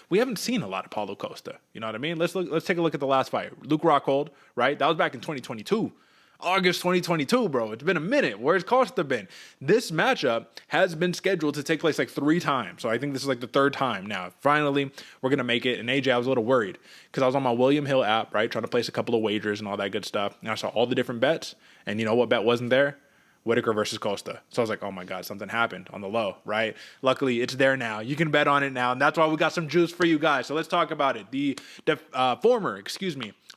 we haven't seen a lot of Paulo Costa. You know what I mean? Let's take a look at the last fight. Luke Rockhold, right? That was back in 2022. August 2022, bro. It's been a minute. Where's Costa been? This matchup has been scheduled to take place like 3 times. So I think this is like the 3rd time now. Finally, we're going to make it. And AJ, I was a little worried because I was on my William Hill app, right? Trying to place a couple of wagers and all that good stuff. And I saw all the different bets. And you know what bet wasn't there? Whittaker versus Costa. So I was like, oh my God, something happened on the low, right? Luckily, it's there now. You can bet on it now. And that's why we got some juice for you guys. So let's talk about it. The former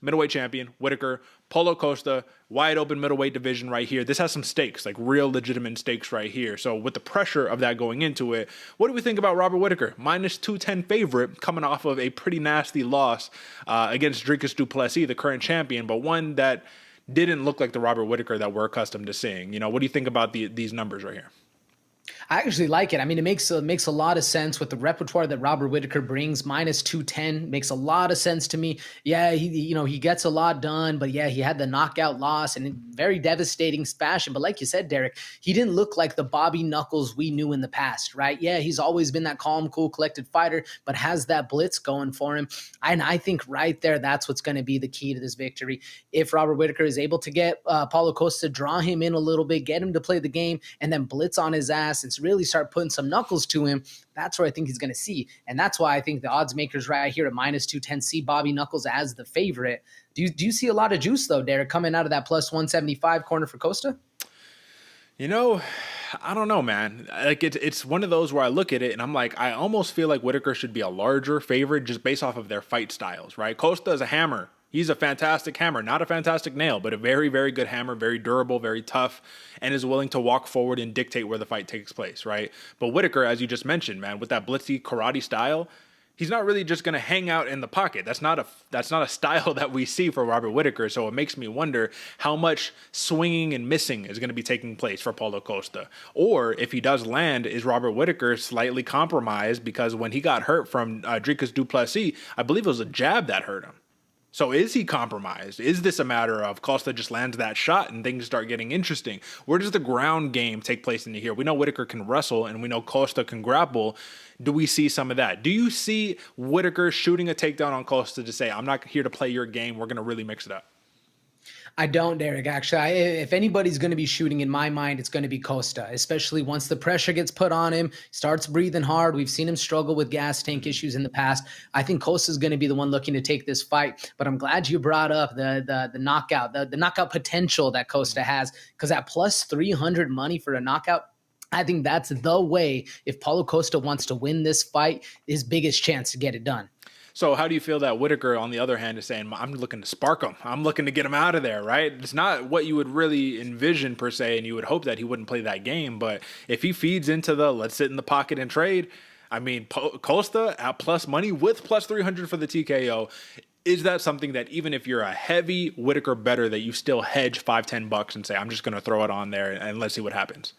middleweight champion, Whittaker, Paulo Costa, wide open middleweight division right here. This has some stakes, like real legitimate stakes right here. So with the pressure of that going into it, what do we think about Robert Whittaker? Minus 210 favorite coming off of a pretty nasty loss against Dricus du Plessis, the current champion, but one that didn't look like the Robert Whittaker that we're accustomed to seeing. You know, what do you think about these numbers right here? I actually like it. I mean, it makes a lot of sense with the repertoire that Robert Whittaker brings. Minus 210 makes a lot of sense to me. Yeah, he gets a lot done, but yeah, he had the knockout loss and in very devastating fashion. But like you said, Derek, he didn't look like the Bobby Knuckles we knew in the past, right? Yeah, he's always been that calm, cool, collected fighter, but has that blitz going for him. And I think right there, that's what's going to be the key to this victory. If Robert Whittaker is able to get Paulo Costa, draw him in a little bit, get him to play the game, and then blitz on his ass and really start putting some knuckles to him, that's what I think he's going to see. And that's why I think the odds makers right here at minus 210 see Bobby Knuckles as the favorite. Do you see a lot of juice, though, Derek, coming out of that plus 175 corner for Costa? You know, I don't know, man. Like it's one of those where I look at it and I'm like, I almost feel like Whittaker should be a larger favorite just based off of their fight styles, right? Costa is a hammer. He's a fantastic hammer, not a fantastic nail, but a very, very good hammer, very durable, very tough, and is willing to walk forward and dictate where the fight takes place, right? But Whittaker, as you just mentioned, man, with that blitzy karate style, he's not really just going to hang out in the pocket. That's not a style that we see for Robert Whittaker. So it makes me wonder how much swinging and missing is going to be taking place for Paulo Costa. Or if he does land, is Robert Whittaker slightly compromised because when he got hurt from Dricus du Plessis, I believe it was a jab that hurt him. So is he compromised? Is this a matter of Costa just lands that shot and things start getting interesting? Where does the ground game take place in here? We know Whittaker can wrestle and we know Costa can grapple. Do we see some of that? Do you see Whittaker shooting a takedown on Costa to say, I'm not here to play your game, we're going to really mix it up? I don't, Derek. Actually, if anybody's going to be shooting in my mind, it's going to be Costa, especially once the pressure gets put on him, starts breathing hard. We've seen him struggle with gas tank issues in the past. I think Costa's going to be the one looking to take this fight. But I'm glad you brought up the knockout, the knockout potential that Costa has, because at plus 300 money for a knockout, I think that's the way, if Paulo Costa wants to win this fight, his biggest chance to get it done. So how do you feel that Whittaker, on the other hand, is saying, I'm looking to spark him. I'm looking to get him out of there, right? It's not what you would really envision, per se, and you would hope that he wouldn't play that game. But if he feeds into the let's sit in the pocket and trade, I mean, Costa at plus money with plus 300 for the TKO, is that something that even if you're a heavy Whittaker bettor that you still hedge $5-10 and say, I'm just going to throw it on there and let's see what happens?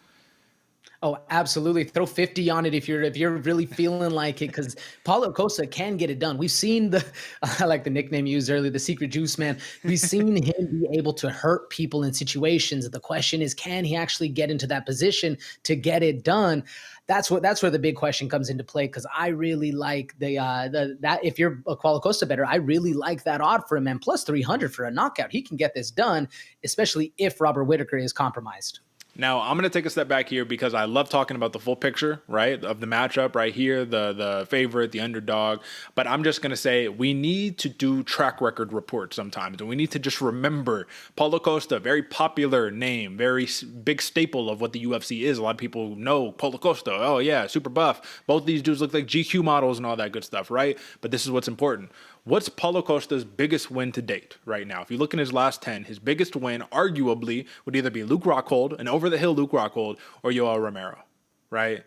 Oh, absolutely. Throw 50 on it if you're really feeling like it, because Paulo Costa can get it done. We've seen I like the nickname you used earlier, the secret juice man. We've seen him be able to hurt people in situations. The question is, can he actually get into that position to get it done? That's where the big question comes into play, because I really like that if you're a Paulo Costa bettor, I really like that odd for him, and plus 300 for a knockout. He can get this done, especially if Robert Whittaker is compromised. Now, I'm going to take a step back here because I love talking about the full picture, right, of the matchup right here, the favorite, the underdog. But I'm just going to say we need to do track record reports sometimes. And we need to just remember Paulo Costa, very popular name, very big staple of what the UFC is. A lot of people know Paulo Costa. Oh, yeah, super buff. Both these dudes look like GQ models and all that good stuff, right? But this is what's important. What's Paulo Costa's biggest win to date right now? If you look in his last 10, his biggest win arguably would either be Luke Rockhold, an over-the-hill Luke Rockhold, or Yoel Romero, right?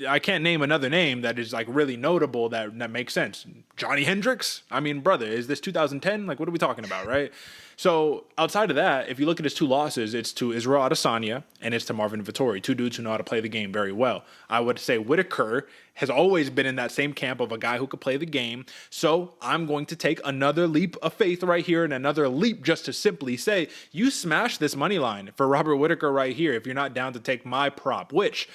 I can't name another name that is like really notable that makes sense. Johnny Hendricks? I mean, brother, is this 2010? Like, what are we talking about, right? So outside of that, if you look at his 2 losses, it's to Israel Adesanya and it's to Marvin Vettori, 2 dudes who know how to play the game very well. I would say Whittaker has always been in that same camp of a guy who could play the game. So I'm going to take another leap of faith right here and another leap just to simply say, you smash this money line for Robert Whittaker right here if you're not down to take my prop, which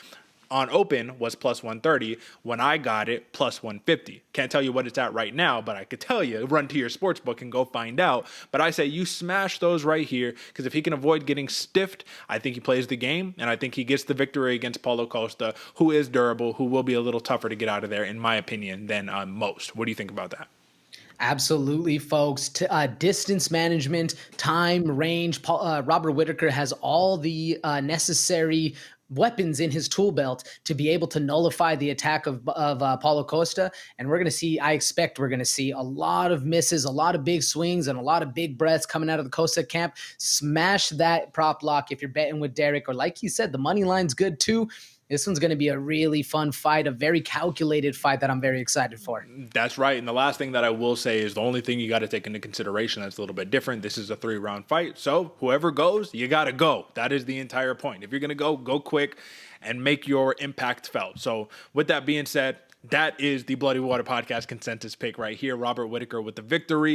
on open was plus 130. When I got it, plus 150. Can't tell you what it's at right now, but I could tell you, run to your sports book and go find out. But I say you smash those right here, because if he can avoid getting stiffed, I think he plays the game, and I think he gets the victory against Paulo Costa, who is durable, who will be a little tougher to get out of there, in my opinion, than most. What do you think about that? Absolutely, folks. Distance management, time, range. Robert Whittaker has all the necessary weapons in his tool belt to be able to nullify the attack of Paulo Costa. And I expect we're going to see a lot of misses, a lot of big swings, and a lot of big breaths coming out of the Costa camp. Smash that prop lock if you're betting with Derek, or like you said, the money line's good too. This one's going to be a really fun fight, a very calculated fight that I'm very excited for. That's right. And the last thing that I will say is the only thing you got to take into consideration that's a little bit different. This is a 3-round fight. So whoever goes, you got to go. That is the entire point. If you're going to go quick and make your impact felt. So with that being said, that is the Bloody Water Podcast consensus pick right here. Robert Whittaker with the victory.